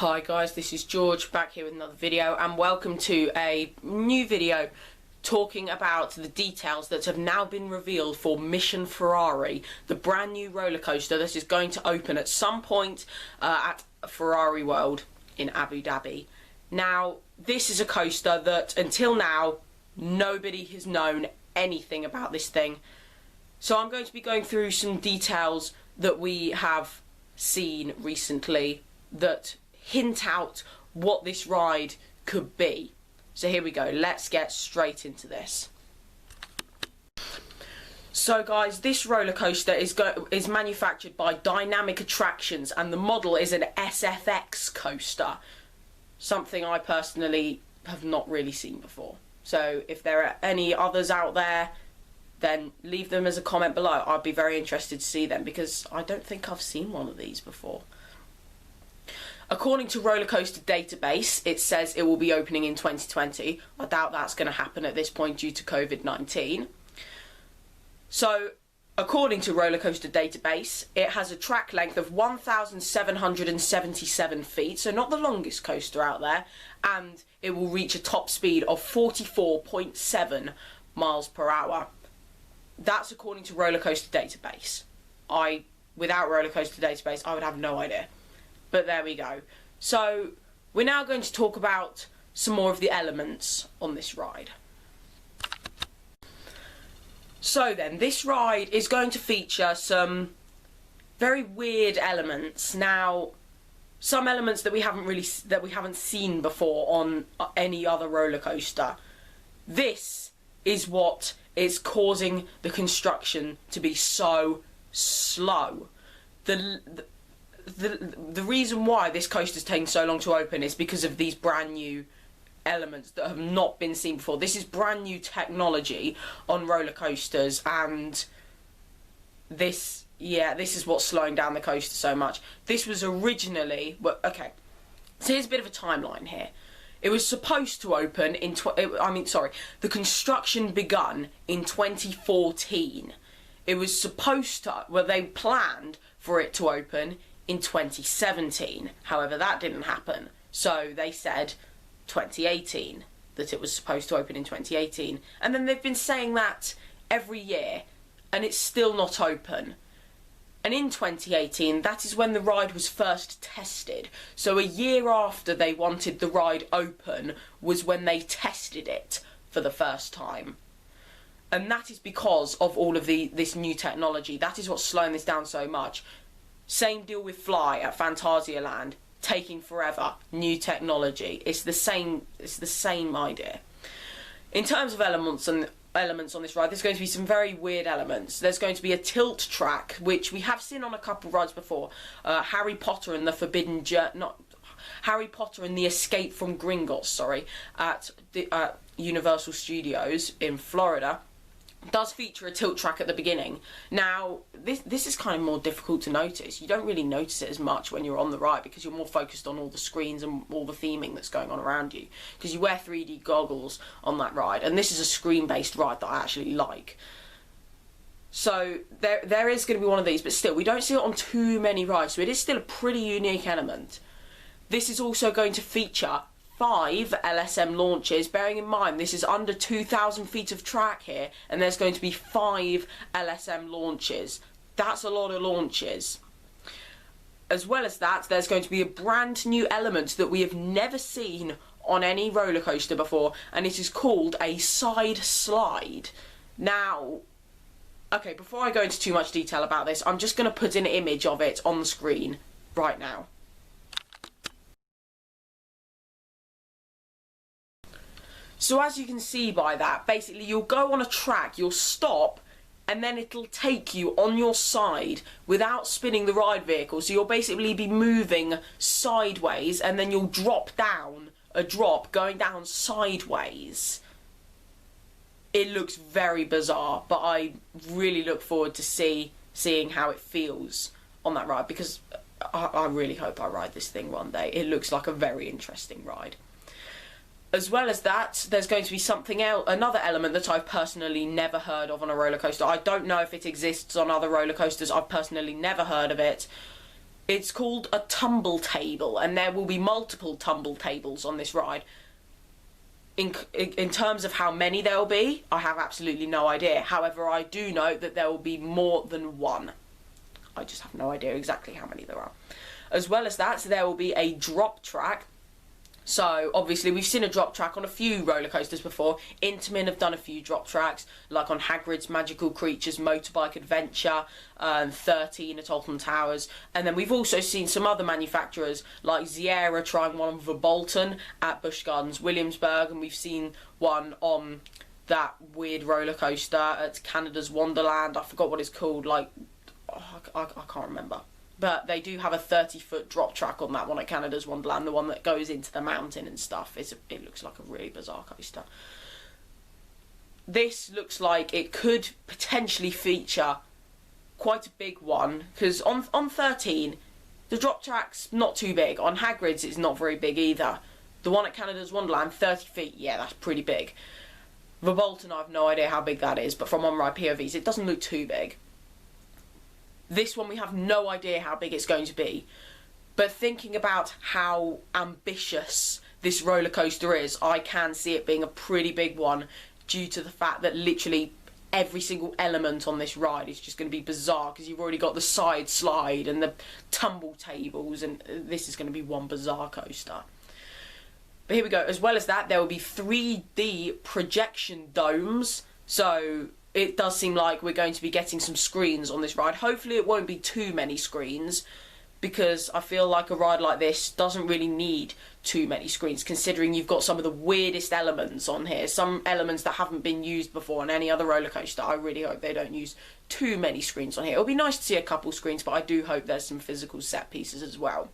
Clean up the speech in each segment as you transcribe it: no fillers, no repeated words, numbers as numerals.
Hi guys, this is George back here with another video, and welcome to a new video talking about the details that have now been revealed for Mission Ferrari, the brand new roller coaster that is going to open at some point at Ferrari World in Abu Dhabi. Now, this is a coaster that until now nobody has known anything about this thing. So I'm going to be going through some details that we have seen recently that hint out what this ride could be. So here we go, let's get straight into this. So guys, this roller coaster is manufactured by Dynamic Attractions, and the model is an SFX coaster, something I personally have not really seen before. So if there are any others out there, then leave them as a comment below. I'd be very interested to see them because I don't think I've seen one of these before. According to Roller Coaster Database, it says it will be opening in 2020. I doubt that's going to happen at this point due to COVID-19. So, according to Roller Coaster Database, it has a track length of 1,777 feet, so not the longest coaster out there, and it will reach a top speed of 44.7 miles per hour. That's according to Roller Coaster Database. Without Roller Coaster Database, I would have no idea. But there we go. So we're now going to talk about some more of the elements on this ride. So then, this ride is going to feature some very weird elements. Now, some elements that we haven't seen before on any other roller coaster. This is what is causing the construction to be so slow. The reason why this coaster is taking so long to open is because of these brand new elements that have not been seen before. This is brand new technology on roller coasters, and this is what's slowing down the coaster so much. This was originally, well, okay, so here's a bit of a timeline here. It was supposed to open in the construction begun in 2014. It was supposed to, well, they planned for it to open in 2017. However, that didn't happen. So they said 2018, that it was supposed to open in 2018. And then they've been saying that every year, and it's still not open. And in 2018, that is when the ride was first tested. So a year after they wanted the ride open was when they tested it for the first time. And that is because of all of this new technology. That is what's slowing this down so much. Same deal with Fly at Phantasialand, taking forever. New technology. It's the same idea. In terms of elements on this ride, there's going to be some very weird elements. There's going to be a tilt track, which we have seen on a couple of rides before. Harry Potter and the Harry Potter and the Escape from Gringotts, at the Universal Studios in Florida, does feature a tilt track at the beginning. Now, this is kind of more difficult to notice. You don't really notice it as much when you're on the ride because you're more focused on all the screens and all the theming that's going on around you, because you wear 3D goggles on that ride, and this is a screen-based ride that I actually like. So there is going to be one of these, but still, we don't see it on too many rides, so it is still a pretty unique element. This is also going to feature 5 LSM launches. Bearing in mind this is under 2,000 feet of track here, and there's going to be 5 LSM launches. That's a lot of launches. As well as that, there's going to be a brand new element that we have never seen on any roller coaster before, and it is called a side slide. Now, okay, before I go into too much detail about this, I'm just going to put an image of it on the screen right now. So as you can see by that, basically you'll go on a track, you'll stop, and then it'll take you on your side without spinning the ride vehicle. So you'll basically be moving sideways, and then you'll drop down a drop going down sideways. It looks very bizarre, but I really look forward to seeing how it feels on that ride, because I really hope I ride this thing one day. It looks like a very interesting ride. As well as that, there's going to be something else, another element that I've personally never heard of on a roller coaster. I don't know if it exists on other roller coasters. I've personally never heard of it. It's called a tumble table, and there will be multiple tumble tables on this ride. In terms of how many there will be, I have absolutely no idea. However, I do know that there will be more than one. I just have no idea exactly how many there are. As well as that, there will be a drop track. So, obviously, we've seen a drop track on a few roller coasters before. Intamin have done a few drop tracks, like on Hagrid's Magical Creatures Motorbike Adventure, 13 at Alton Towers. And then we've also seen some other manufacturers, like Sierra trying one on Verbolten at Busch Gardens Williamsburg, and we've seen one on that weird roller coaster at Canada's Wonderland. I forgot what it's called, like, oh, I can't remember. But they do have a 30-foot drop track on that one at Canada's Wonderland, the one that goes into the mountain and stuff. It looks like a really bizarre coaster. This looks like it could potentially feature quite a big one, because on 13, the drop track's not too big. On Hagrid's, it's not very big either. The one at Canada's Wonderland, 30 feet, yeah, that's pretty big. Verbolten, I have no idea how big that is, but from on-ride POVs, it doesn't look too big. This one, we have no idea how big it's going to be. But thinking about how ambitious this roller coaster is, I can see it being a pretty big one, due to the fact that literally every single element on this ride is just going to be bizarre, because you've already got the side slide and the tumble tables, and this is going to be one bizarre coaster. But here we go. As well as that, there will be 3D projection domes. So it does seem like we're going to be getting some screens on this ride. Hopefully it won't be too many screens, because I feel like a ride like this doesn't really need too many screens, considering you've got some of the weirdest elements on here. Some elements that haven't been used before on any other roller coaster. I really hope they don't use too many screens on here. It'll be nice to see a couple screens, but I do hope there's some physical set pieces as well.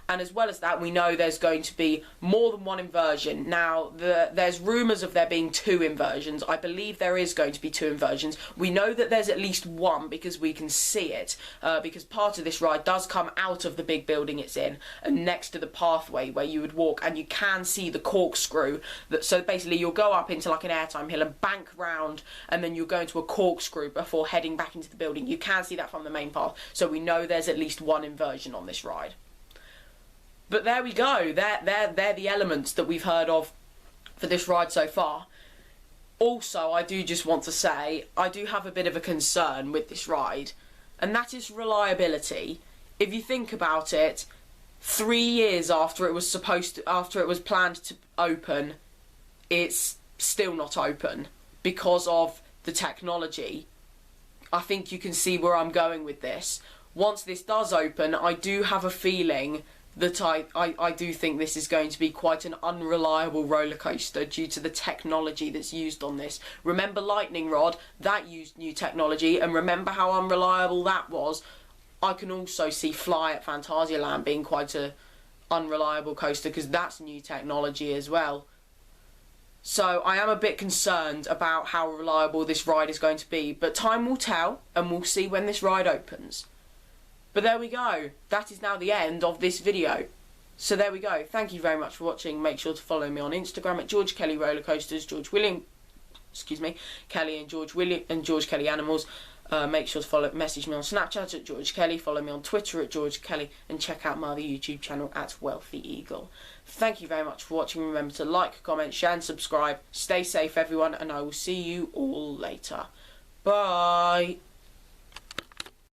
And as well as that, we know there's going to be more than one inversion. Now, there's rumours of there being 2 inversions. I believe there is going to be 2 inversions. We know that there's at least one, because we can see it. Because part of this ride does come out of the big building it's in, and next to the pathway where you would walk, and you can see the corkscrew. So basically, you'll go up into like an airtime hill and bank round, and then you'll go into a corkscrew before heading back into the building. You can see that from the main path. So we know there's at least one inversion on this ride. But there we go, they're the elements that we've heard of for this ride so far. Also, I do just want to say, I do have a bit of a concern with this ride, and that is reliability. If you think about it, 3 years after it was planned to open, it's still not open because of the technology. I think you can see where I'm going with this. Once this does open, I do have a feeling that I do think this is going to be quite an unreliable roller coaster due to the technology that's used on this. Remember Lightning Rod? That used new technology, and remember how unreliable that was? I can also see Fly at Phantasialand being quite an unreliable coaster, because that's new technology as well. So I am a bit concerned about how reliable this ride is going to be, but time will tell, and we'll see when this ride opens. But there we go. That is now the end of this video. So there we go. Thank you very much for watching. Make sure to follow me on Instagram at George Kelly Roller Coasters, Kelly and George Kelly Animals. Make sure to message me on Snapchat at George Kelly. Follow me on Twitter at George Kelly, and check out my other YouTube channel at Wealthy Eagle. Thank you very much for watching. Remember to like, comment, share, and subscribe. Stay safe, everyone, and I will see you all later. Bye.